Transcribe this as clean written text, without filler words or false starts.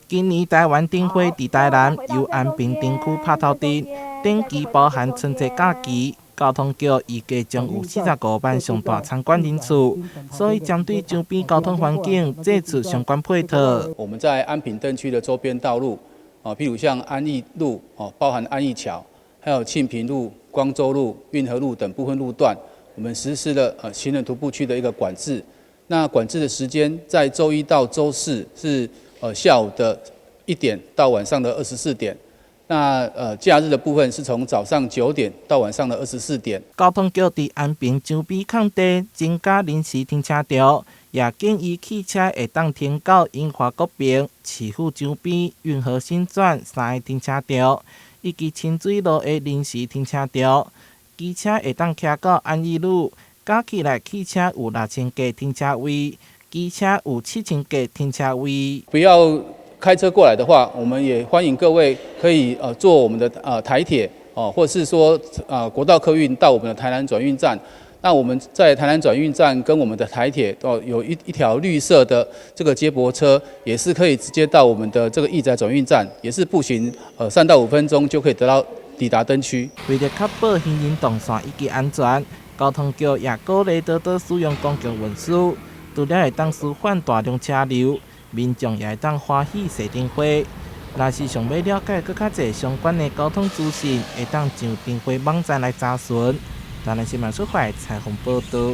今年台湾灯会伫台南由安平地区拍头阵，顶期包含春节假期。交通局预计将有45万上大参观人次，所以针对周边交通环境，这次相关配套。我们在安平灯区的周边道路，譬如像安义路，包含安义桥，还有庆平路、光州路、运河路等部分路段，我们实施了行人徒步区的一个管制。那管制的时间在周一到周四是下午的1点到晚上的24点。那假日的部分是从早上9点到晚上的24点。交通局伫安平周边空地增加临时停车场，也建议汽车会当停到英华国宾、市府周边、运河新转3个停车场，以及清水路的临时停车场。机车会当骑到安义路，加起来汽车有6000架停车位，机车有7000架停车位。不要开车过来的话，我们也欢迎各位可以坐我们的台铁或者是说国道客运到我们的台南转运站。那我们在台南转运站跟我们的台铁有一条绿色的这个接驳车，也是可以直接到我们的这个义载转运站，也是步行3到5分钟就可以抵达灯区。为了确保行人动线以及安全，交通局也鼓励多多使用公共运输，除了会当舒缓大量车流。民众也会当欢喜踅灯会。若是想要了解更较侪相关的交通资讯，会当上灯会网站来查询。台南新闻出发采访报道。